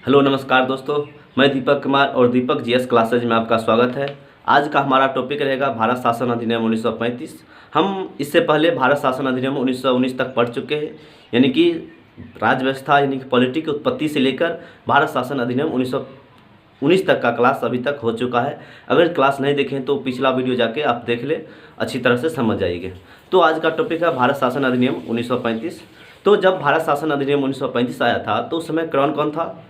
Hello नमस्कार दोस्तों, मैं दीपक कुमार और दीपक जीएस क्लासेज में आपका स्वागत है। आज का हमारा टॉपिक रहेगा भारत शासन अधिनियम 1935। हम इससे पहले भारत शासन अधिनियम 1919 तक पढ़ चुके हैं, यानी कि राज्य व्यवस्था यानी कि पॉलिटी की उत्पत्ति से लेकर भारत शासन अधिनियम 1919 तक का क्लास अभी तक हो चुका है। अगर क्लास नहीं देखें तो पिछला वीडियो जाके आप देख ले, अच्छी तरह से समझ जाइएगा। तो आज का टॉपिक है भारत शासन अधिनियम 1935। तो जब भारत शासन अधिनियम 1935 आया था तो उस समय कौन कौन था?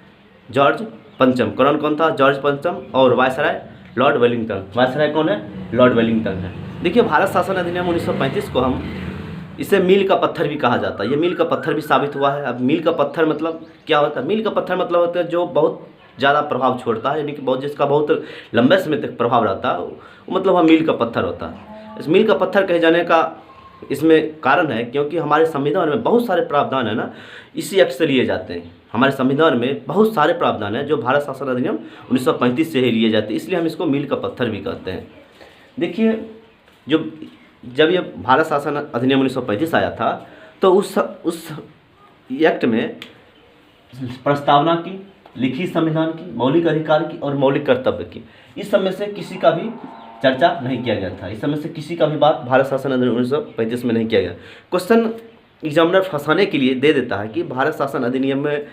जॉर्ज पंचम। कौन था? जॉर्ज पंचम। और वायसराय लॉर्ड वेलिंगटन। वायसराय कौन है? लॉर्ड वेलिंगटन है। देखिए, भारत शासन अधिनियम 1935 को हम इसे मील का पत्थर भी कहा जाता है। ये मील का पत्थर भी साबित हुआ है। अब मील का पत्थर मतलब क्या होता है? मील का पत्थर मतलब होता है जो बहुत ज़्यादा प्रभाव छोड़ता है, यानी कि जिसका बहुत लंबे समय तक प्रभाव रहता है, मतलब वह मील का पत्थर होता है। इस मील का पत्थर कहे जाने का इसमें कारण है क्योंकि हमारे संविधान में बहुत सारे प्रावधान है ना, इसी एक्ट से लिए जाते हैं। हमारे संविधान में बहुत सारे प्रावधान हैं जो भारत शासन अधिनियम 1935 से ही लिए जाते हैं, इसलिए हम इसको मील का पत्थर भी कहते हैं। देखिए, जब ये भारत शासन अधिनियम 1935 आया था तो उस एक्ट में प्रस्तावना की, लिखित संविधान की, मौलिक अधिकार की और मौलिक कर्तव्य की, इस सब में से किसी का भी चर्चा नहीं किया गया था। इस समय से किसी का भी बात भारत शासन अधिनियम 1935 में नहीं किया गया। क्वेश्चन एग्जामिनर फंसाने के लिए दे देता है कि भारत शासन अधिनियम में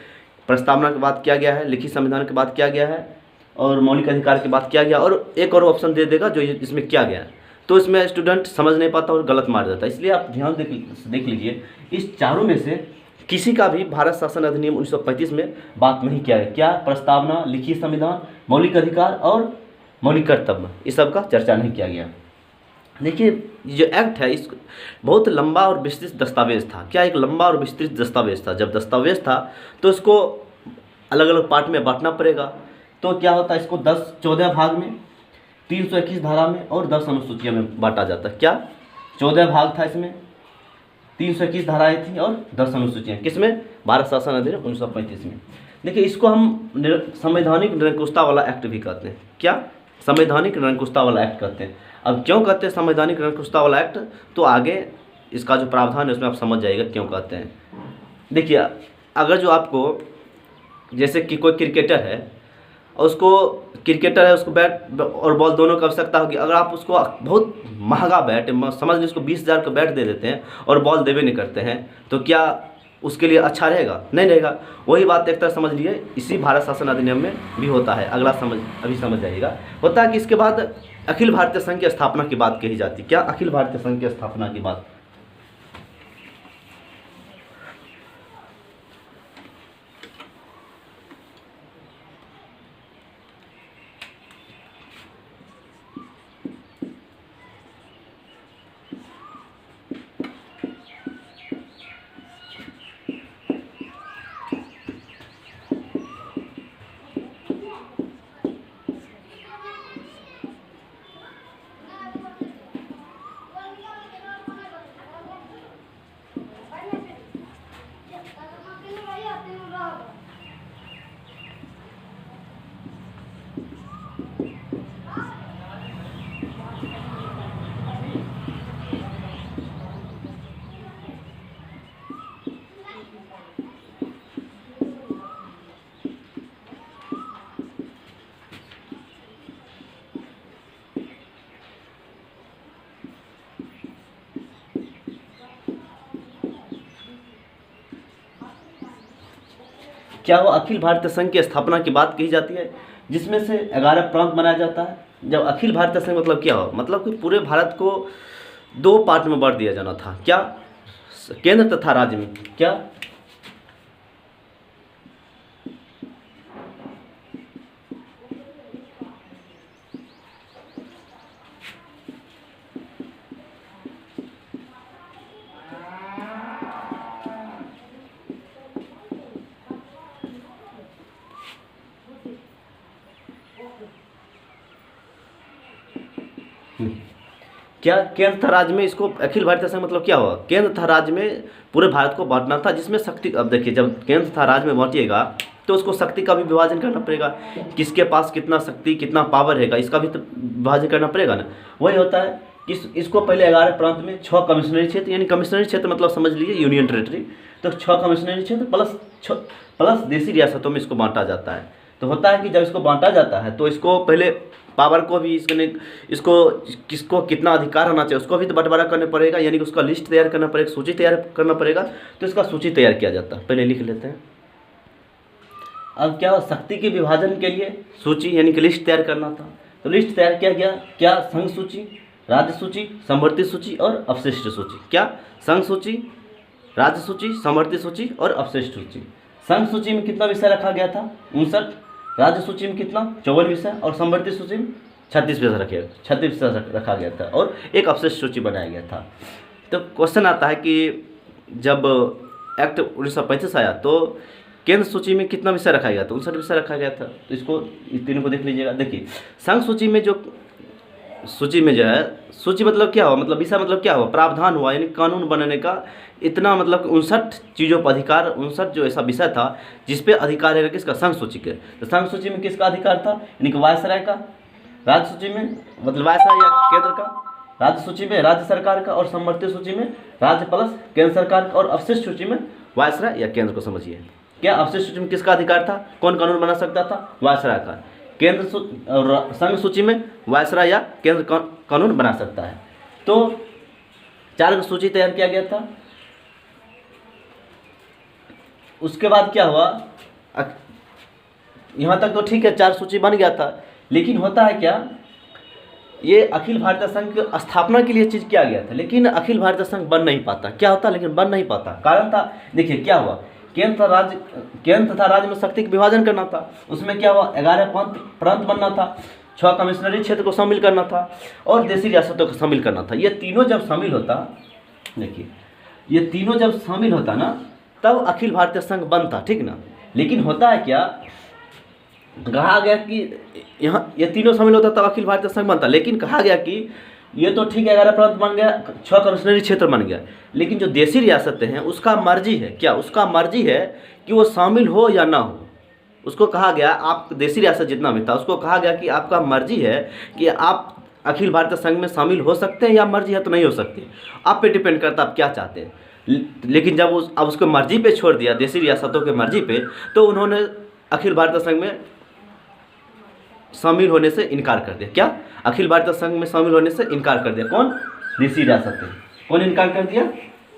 प्रस्तावना की बात किया गया है, लिखित संविधान की बात किया गया है और मौलिक अधिकार की बात किया गया, और एक और ऑप्शन दे देगा जो इसमें किया गया है। तो इसमें स्टूडेंट समझ नहीं पाता और गलत मार देता है। इसलिए आप ध्यान देख लीजिए, इस चारों में से किसी का भी भारत शासन अधिनियम 1935 में बात नहीं किया गया। क्या? प्रस्तावना, लिखित संविधान, मौलिक अधिकार और मौलिक कर्तव्य, इस सब का चर्चा नहीं किया गया। देखिए, जो एक्ट है इस बहुत लंबा और विस्तृत दस्तावेज था। क्या? एक लंबा और विस्तृत दस्तावेज था। जब दस्तावेज था तो इसको अलग अलग पार्ट में बांटना पड़ेगा। तो क्या होता है, इसको 14 भाग में, 321 धारा में और 10 अनुसूचियों में बांटा जाता है। क्या? 14 भाग था इसमें, 321 धाराएँ थी और 10 अनुसूचियाँ। किसमें? भारत शासन अधिनियम 1935 में। देखिए, इसको हम संवैधानिक निरंकुशता वाला एक्ट भी कहते हैं। क्या? संवैधानिक निरंकुशता वाला एक्ट कहते हैं। अब क्यों कहते हैं संवैधानिक निरंकुशता वाला एक्ट, तो आगे इसका जो प्रावधान है उसमें आप समझ जाइएगा क्यों कहते हैं। देखिए, अगर जो आपको, जैसे कि कोई क्रिकेटर है और उसको बैट और बॉल दोनों की आवश्यकता होगी। अगर आप उसको बहुत महंगा बैट, समझ लीजिए उसको 20,000 का बैट दे देते हैं और बॉल देवे नहीं करते हैं, तो क्या उसके लिए अच्छा रहेगा? नहीं रहेगा। वही बात एक तरह समझ लिए इसी भारत शासन अधिनियम में भी होता है। अगला अभी समझ जाइएगा। होता है कि इसके बाद अखिल भारतीय संघ की स्थापना की बात कही जाती है। क्या? अखिल भारतीय संघ की स्थापना की बात। क्या वो अखिल भारतीय संघ की स्थापना की बात कही जाती है, जिसमें से 11 प्रांत बनाया जाता है। जब अखिल भारतीय संघ मतलब क्या हो, मतलब कि पूरे भारत को 2 पार्ट में बांट दिया जाना था। क्या? केंद्र तथा राज्य में। क्या? क्या? केंद्र तथा राज्य में। इसको अखिल भारतीय संघ मतलब क्या होगा? केंद्र तथा राज्य में पूरे भारत को बांटना था, जिसमें शक्ति, अब देखिए, जब केंद्र तथा राज्य में बांटिएगा तो उसको शक्ति का भी विभाजन करना पड़ेगा। किसके पास कितना शक्ति, कितना पावर रहेगा, इसका भी तो विभाजन करना पड़ेगा ना। वही होता है कि इसको पहले 11 प्रांत में 6 कमिश्नरी क्षेत्र, यानी कमिश्नरी क्षेत्र मतलब समझ लीजिए यूनियन टेरेटरी। तो 6 कमिश्नरी क्षेत्र प्लस देसी रियासतों में इसको बांटा जाता है। तो होता है कि जब इसको बांटा जाता है तो इसको पहले पावर को भी इसको किसको कितना अधिकार होना चाहिए उसको भी तो बंटवारा करना पड़ेगा, यानी कि उसका लिस्ट तैयार करना पड़ेगा, सूची तैयार करना पड़ेगा। तो इसका सूची तैयार किया जाता है, पहले लिख लेते हैं। अब क्या शक्ति के विभाजन के लिए सूची यानी कि लिस्ट तैयार करना था, तो लिस्ट तैयार किया गया। क्या? संघ सूची, राज्य सूची, समवर्ती सूची और अवशिष्ट सूची। क्या? संघ सूची, राज्य सूची, समवर्ती सूची और अवशिष्ट सूची। संघ सूची में कितना विषय रखा गया था? 59। राज्य सूची में कितना? 54 विषय और समवर्ती सूची में 36 विषय रखा गया था और एक अवशिष्ट सूची बनाया गया था। तो क्वेश्चन आता है कि जब एक्ट 1935 आया तो केंद्र सूची में कितना विषय रखा गया था? 59 विषय रखा गया था। तो इसको तीनों को देख लीजिएगा। देखिए संघ सूची में जो है सूची मतलब क्या हुआ, मतलब विषय मतलब क्या हुआ? प्रावधान हुआ, यानी कानून बनने का इतना मतलब 59 चीज़ों पर अधिकार, 59 जो ऐसा विषय था जिस पे अधिकार है किसका? संघ सूची के। तो संघ सूची में किसका अधिकार था? यानी कि वायसराय का। राज्य सूची में मतलब वायसराय या केंद्र का, राज्य सूची में राज्य सरकार का और समवर्ती सूची में राज्य प्लस केंद्र सरकार का और अवशिष्ट सूची में वायसराय या केंद्र को समझिए। क्या अवशिष्ट सूची में किसका अधिकार था? कौन कानून बना सकता था? वायसराय का। केंद्र संघ सूची में वायसराय या केंद्र कानून बना सकता है। तो 4 सूची तैयार किया गया था। उसके बाद क्या हुआ? यहाँ तक तो ठीक है, 4 सूची बन गया था, लेकिन होता है क्या, ये अखिल भारतीय संघ की स्थापना के लिए चीज़ किया गया था, लेकिन अखिल भारतीय संघ बन नहीं पाता। क्या होता? लेकिन बन नहीं पाता। कारण था, देखिए क्या हुआ, केंद्र तथा राज्य में शक्ति का विभाजन करना था। उसमें क्या हुआ? 11 प्रांत बनना था, 6 कमिश्नरी क्षेत्र को शामिल करना था और देसी रियासतों को शामिल करना था। ये तीनों जब शामिल होता, देखिए ये तीनों जब शामिल होता ना, तब अखिल भारतीय संघ बनता, ठीक ना। लेकिन होता है क्या, कहा गया कि यहाँ ये तीनों शामिल होता तब अखिल भारतीय संघ बनता, लेकिन कहा गया कि ये तो ठीक है 11 प्रांत बन गया, 6 कमिश्नरी क्षेत्र बन गया, लेकिन जो देसी रियासतें हैं उसका मर्जी है। क्या? उसका मर्जी है कि वो शामिल हो या ना हो। उसको कहा गया, आप देसी रियासत जितना भी था उसको कहा गया कि आपका मर्जी है कि आप अखिल भारतीय संघ में शामिल हो सकते हैं या मर्जी है तो नहीं हो सकते, आप पे डिपेंड करता आप क्या चाहते हैं। लेकिन जब अब उसको मर्जी पे छोड़ दिया, देसी रियासतों के मर्जी पे, तो उन्होंने अखिल भारतीय संघ में शामिल होने से इनकार कर दिया। क्या? अखिल भारतीय संघ में शामिल होने से इनकार कर दिया। कौन? देसी रियासतें। कौन इनकार कर दिया?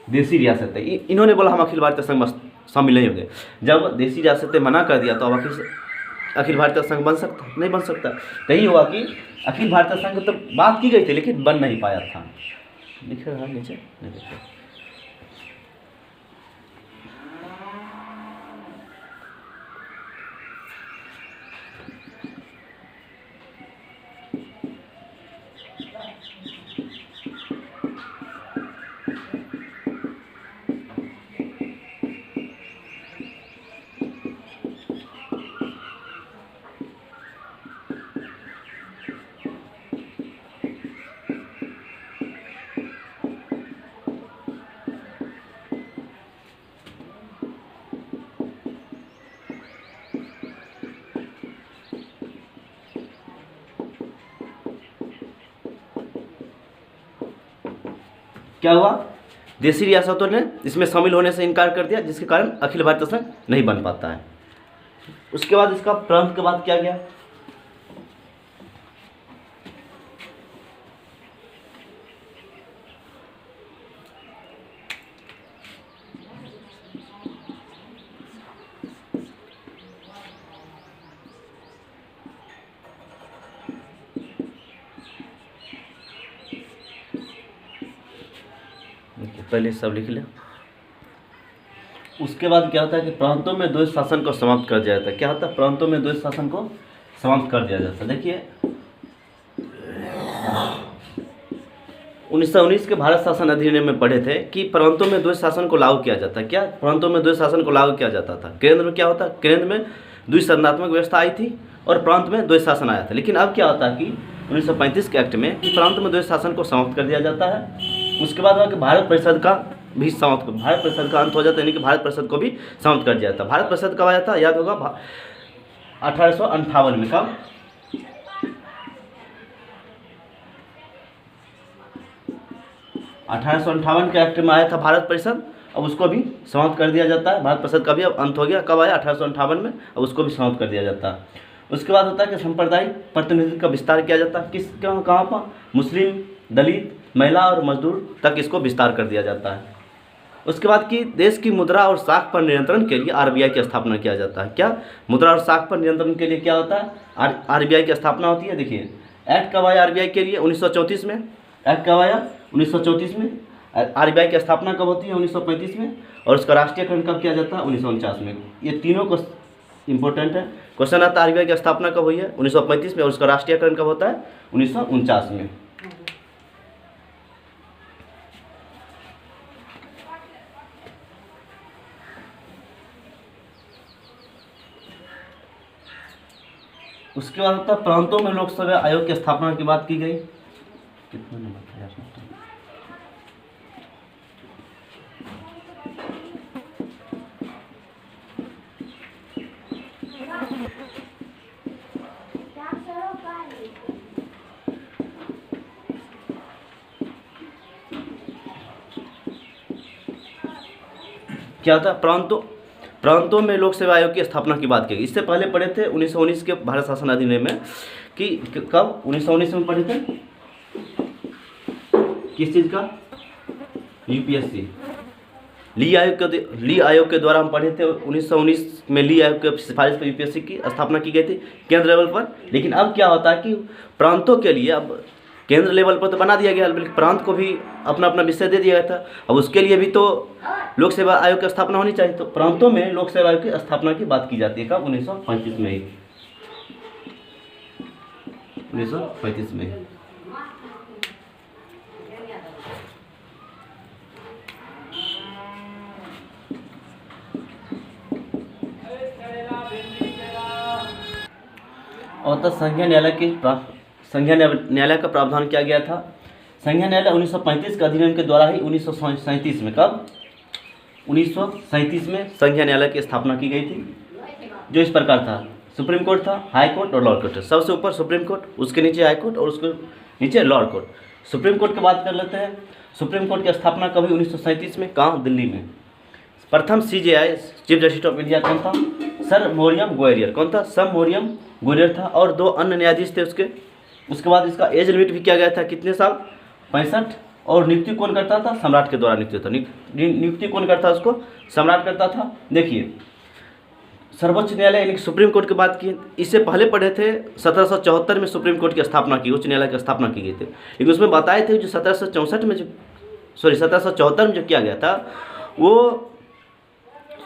देसी रियासतें। इन्होंने बोला हम अखिल भारतीय संघ में शामिल नहीं होंगे। जब देसी रियासतें मना कर दिया तो अब अखिल भारतीय संघ बन सकता? नहीं बन सकता। यही हुआ कि अखिल भारतीय संघ तो बात की गई थी लेकिन बन नहीं पाया था। लिख रहा नीचे नहीं लिख रहा। क्या हुआ? देसी रियासतों ने इसमें शामिल होने से इनकार कर दिया, जिसके कारण अखिल भारतीय संघ नहीं बन पाता है। उसके बाद इसका प्रांत के बाद क्या गया? पहले सब लिख लें। उसके बाद क्या होता है कि प्रांतों में द्वैध शासन को समाप्त कर दिया जाता है। क्या होता है? प्रांतों में द्वैध शासन को समाप्त कर दिया जाता है। देखिए 1919 के भारत शासन अधिनियम में पढ़े थे कि प्रांतों में द्वैध शासन को लागू किया जाता है। क्या? प्रांतों में द्वैध शासन को लागू किया जाता था। केंद्र में क्या होता? केंद्र में द्विसंधात्मक व्यवस्था आई थी और प्रांत में द्वैध शासन आया था। लेकिन अब क्या होता है कि 1935 के एक्ट में कि प्रांत में द्वैध शासन को समाप्त कर दिया जाता है। उसके बाद हुआ कि भारत परिषद का अंत हो जाता है, यानी कि भारत परिषद को भी समाप्त कर दिया जाता। भारत परिषद कब आया था? याद होगा 1858 में। कब? 1858 के एक्ट में आया था भारत परिषद अब उसको भी समाप्त कर दिया जाता है। भारत परिषद का भी अब अंत हो गया, कब आया 1858 में, अब उसको भी समाप्त कर दिया जाता है। उसके बाद होता है कि सांप्रदायिक प्रतिनिधित्व का विस्तार किया जाता है, किस कहाँ पर, मुस्लिम, दलित, महिला और मजदूर तक इसको विस्तार कर दिया जाता है। उसके बाद कि देश की मुद्रा और साख पर नियंत्रण के लिए आरबीआई की स्थापना किया जाता है। क्या, मुद्रा और साख पर नियंत्रण के लिए क्या होता है, आरबीआई की स्थापना होती है। देखिए एक्ट कब आया आरबीआई के लिए, 1934 में। एक्ट कब आया, 1934 में। आरबीआई की स्थापना कब होती है, 1935 में। और उसका राष्ट्रीयकरण कब किया जाता है, 1949 में। ये तीनों को इंपॉर्टेंट है। क्वेश्चन आता है आरबीआई की स्थापना कब हुई है, 1935 में, और उसका राष्ट्रीयकरण कब होता है, 1949 में। उसके बाद होता है प्रांतों में लोकसेवा आयोग की स्थापना की बात की गई। कितना नंबर था यार, क्या होता है, प्रांतों में लोक सेवा आयोग की स्थापना की बात की गई। इससे पहले पढ़े थे 1919 के भारत शासन अधिनियम में कि कब 1919 में पढ़े थे, किस चीज़ का, यूपीएससी, ली आयोग के द्वारा हम पढ़े थे 1919 में। ली आयोग के सिफारिश पर यूपीएससी की स्थापना की गई थी केंद्र लेवल पर। लेकिन अब क्या होता है कि प्रांतों के लिए अब केंद्र लेवल पर तो बना दिया गया, बल्कि प्रांत को भी अपना अपना विषय दे दिया गया था। अब उसके लिए भी तो लोक सेवा आयोग की स्थापना होनी चाहिए। तो प्रांतों में लोक सेवा आयोग की स्थापना की बात की जाती है कब, 1935 में ही, 1935 में। और तो संघीय न्यायालय का प्रावधान किया गया था। संघीय न्यायालय 1935 के अधिनियम के द्वारा ही 1937 में, कब, 1937 में संघीय न्यायालय की स्थापना की गई थी, जो इस प्रकार था। सुप्रीम कोर्ट था, हाई कोर्ट और लोअर कोर्ट। सबसे ऊपर सुप्रीम कोर्ट, उसके नीचे हाई कोर्ट और उसके नीचे लोअर कोर्ट। सुप्रीम कोर्ट की बात कर लेते हैं। सुप्रीम कोर्ट की स्थापना कभी 1937 में, कहाँ, दिल्ली में। प्रथम CJI chief justice of India कौन था, सर मरियम गोयरियर। कौन था, सर मरियम गोयरियर था, और 2 अन्य न्यायाधीश थे उसके बाद इसका एज लिमिट भी किया गया था, कितने साल, 65। और नियुक्ति कौन करता था, सम्राट के द्वारा नियुक्ति था। नियुक्ति कौन करता, उसको सम्राट करता था। देखिए सर्वोच्च न्यायालय यानी कि सुप्रीम कोर्ट की बात की, इससे पहले पढ़े थे 1774 में सुप्रीम कोर्ट की स्थापना की, उच्च न्यायालय की स्थापना की गई थी। लेकिन उसमें बताए थे जो 1774 में जो किया गया था वो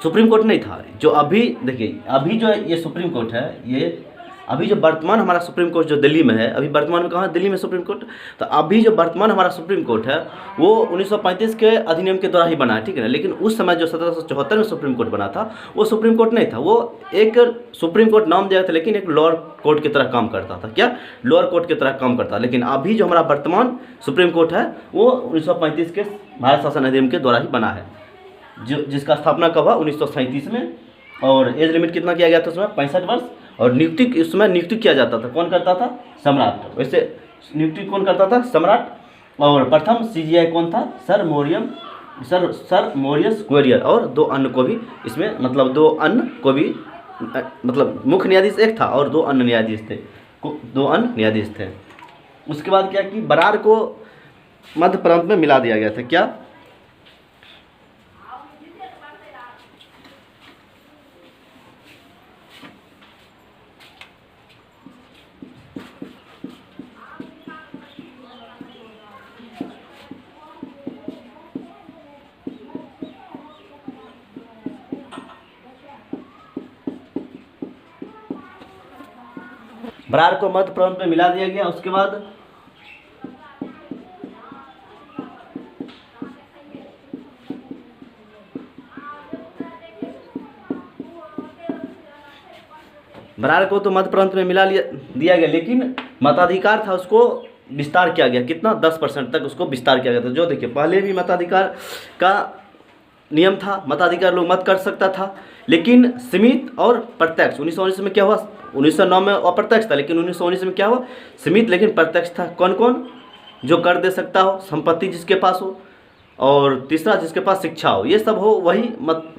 सुप्रीम कोर्ट नहीं था। जो अभी देखिए, अभी जो ये सुप्रीम कोर्ट है, ये अभी जो वर्तमान हमारा सुप्रीम कोर्ट जो दिल्ली में है, अभी वर्तमान में कहाँ है, दिल्ली में सुप्रीम कोर्ट। तो अभी जो वर्तमान हमारा सुप्रीम कोर्ट है वो 1935 के अधिनियम के द्वारा ही बना है, ठीक है ना। लेकिन उस समय जो 1774 में सुप्रीम कोर्ट बना था वो सुप्रीम कोर्ट नहीं था, वो एक सुप्रीम कोर्ट नाम दिया था, लेकिन एक लोअर कोर्ट की तरह काम करता था। क्या, लोअर कोर्ट की तरह काम करता। लेकिन अभी जो हमारा वर्तमान सुप्रीम कोर्ट है वो 1935 के भारत शासन अधिनियम के द्वारा ही बना है, जिसका स्थापना कब हुआ, 1937 में। और एज लिमिट कितना किया गया था उसमें, 65 वर्ष। और नियुक्ति उस समय नियुक्ति किया जाता था, कौन करता था, सम्राट। वैसे नियुक्ति कौन करता था, सम्राट। और प्रथम सीजीआई कौन था, सर मोरियस गोयरियर। और 2 अन्य को भी इसमें, मतलब 2 अन्य को भी, मतलब मुख्य न्यायाधीश एक था और 2 अन्य न्यायाधीश थे, 2 अन्य न्यायाधीश थे। उसके बाद क्या कि बरार को मध्य प्रांत में मिला दिया गया था। क्या, बरार को मध्य प्रांत में मिला दिया गया। उसके बाद बरार को तो मध्य प्रांत में दिया गया, लेकिन मताधिकार था उसको विस्तार किया गया। कितना, 10% तक उसको विस्तार किया गया था। जो देखिए पहले भी मताधिकार का नियम था, मताधिकार लोग मत कर सकता था, लेकिन सीमित और प्रत्यक्ष। 1919 में क्या हुआ, 1909 में अप्रत्यक्ष था, लेकिन 1919 में क्या हुआ, सीमित लेकिन प्रत्यक्ष था। कौन कौन, जो कर दे सकता हो, संपत्ति जिसके पास हो, और तीसरा जिसके पास शिक्षा हो, ये सब हो वही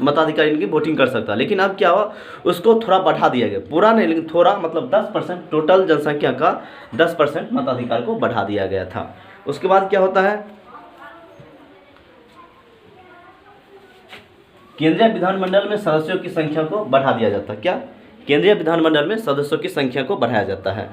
मताधिकार इनकी वोटिंग कर सकता है। लेकिन अब क्या हुआ, उसको थोड़ा बढ़ा दिया गया, पूरा नहीं लेकिन थोड़ा, मतलब 10% टोटल जनसंख्या का 10% मताधिकार को बढ़ा दिया गया था। उसके बाद क्या होता है, केंद्रीय विधानमंडल में सदस्यों की संख्या को बढ़ा दिया जाता है। क्या, केंद्रीय विधानमंडल में सदस्यों की संख्या को बढ़ाया जाता है।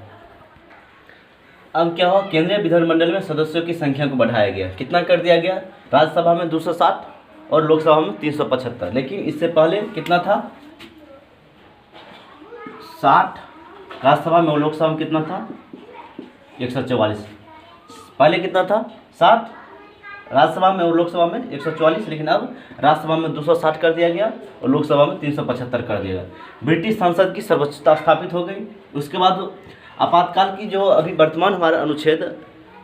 अब क्या हो, केंद्रीय विधानमंडल में सदस्यों की संख्या को बढ़ाया गया, कितना कर दिया गया, राज्यसभा में 260 और लोकसभा में 375। लेकिन इससे पहले कितना था, 60 राज्यसभा में और लोकसभा में कितना था, 144। पहले कितना था, 60 राज्यसभा में और लोकसभा में 144, लेकिन अब राज्यसभा में 260 कर दिया गया और लोकसभा में 375 कर दिया गया। ब्रिटिश संसद की सर्वोच्चता स्थापित हो गई। उसके बाद आपातकाल की जो अभी वर्तमान हमारा अनुच्छेद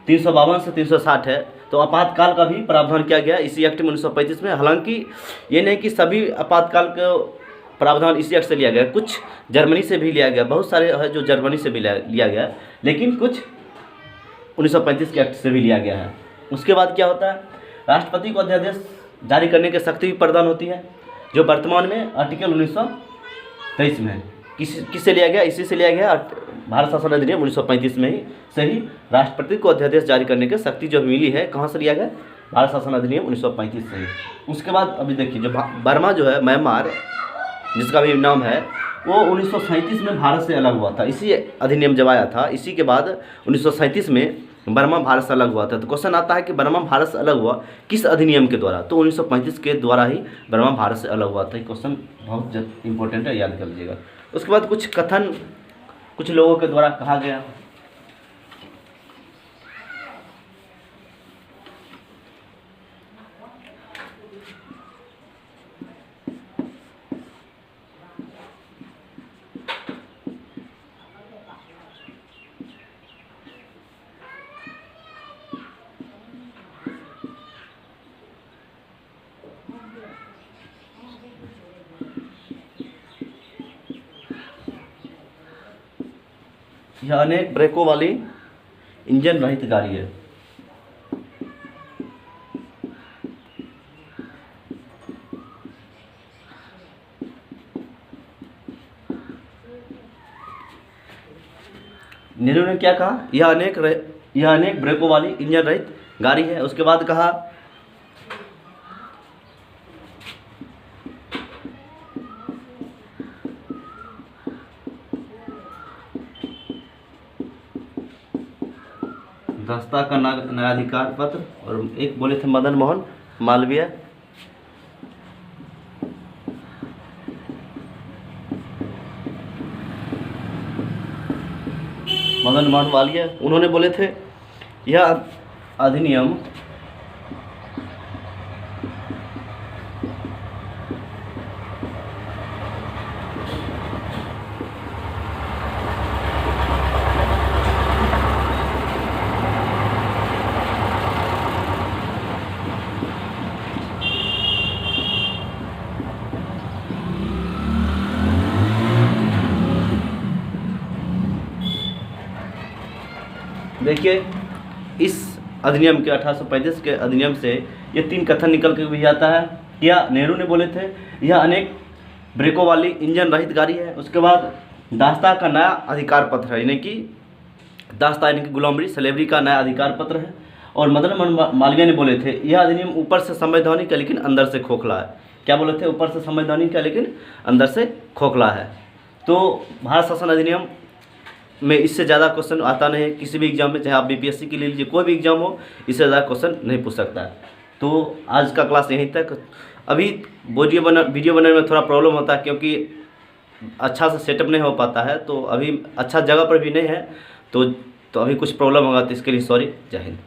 352 से 360 है, तो आपातकाल का भी प्रावधान किया गया इसी एक्ट में 1935 में। हालांकि ये नहीं कि सभी आपातकाल का प्रावधान इसी एक्ट से लिया गया, कुछ जर्मनी से भी लिया गया, बहुत सारे है जो जर्मनी से भी लिया गया, लेकिन कुछ 1935 के एक्ट से भी लिया गया है। उसके बाद क्या होता है, राष्ट्रपति को अध्यादेश जारी करने की शक्ति भी प्रदान होती है, जो वर्तमान में आर्टिकल 1923 में है। किससे लिया गया, इसी से लिया गया, भारत शासन अधिनियम 1935 में ही से ही राष्ट्रपति को अध्यादेश जारी करने की शक्ति जो मिली है, कहाँ से लिया गया, भारत शासन अधिनियम 1935 से ही। उसके बाद अभी देखिए, जो बर्मा जो है, म्यांमार जिसका भी नाम है, वो 1937 में भारत से अलग हुआ था। इसी अधिनियम जब आया था, इसी के बाद 1937 में बर्मा भारत से अलग हुआ था। तो क्वेश्चन आता है कि बर्मा भारत से अलग हुआ किस अधिनियम के द्वारा, तो 1935 के द्वारा ही बर्मा भारत से अलग हुआ था। क्वेश्चन बहुत इंपॉर्टेंट है, याद कर लीजिएगा। उसके बाद कुछ कथन कुछ लोगों के द्वारा कहा गया। यह अनेक ब्रेकों वाली इंजन रहित गाड़ी है। नेहरू ने क्या कहा, यह अनेक ब्रेकों वाली इंजन रहित गाड़ी है। उसके बाद कहा, दास्ता का न्यायाधिकार पत्र, और एक बोले थे मदन मोहन मालवीय। मदन मोहन मालवीय उन्होंने बोले थे यह अधिनियम देखिए, इस अधिनियम के 1835 के अधिनियम से ये 3 कथन निकल के भी आता है। क्या नेहरू ने बोले थे, यह अनेक ब्रेकों वाली इंजन रहित गाड़ी है। उसके बाद दास्ता का नया अधिकार पत्र है, यानी कि दास्ता यानी कि गुलामरी स्लेवरी का नया अधिकार पत्र है। और मदन मोहन मालवीय ने बोले थे, यह अधिनियम ऊपर से संवैधानिक है लेकिन अंदर से खोखला है। क्या बोले थे, ऊपर से संवैधानिक है लेकिन अंदर से खोखला है। तो भारत शासन अधिनियम में इससे ज़्यादा क्वेश्चन आता नहीं है किसी भी एग्जाम में, चाहे आप बीपीएससी के ले लीजिए, कोई भी एग्जाम हो, इससे ज़्यादा क्वेश्चन नहीं पूछ सकता है। तो आज का क्लास यहीं तक। अभी वीडियो बनाने में थोड़ा प्रॉब्लम होता है क्योंकि अच्छा से सेटअप नहीं हो पाता है, तो अभी अच्छा जगह पर भी नहीं है, तो अभी कुछ प्रॉब्लम होगा, तो इसके लिए सॉरी। जय हिंद।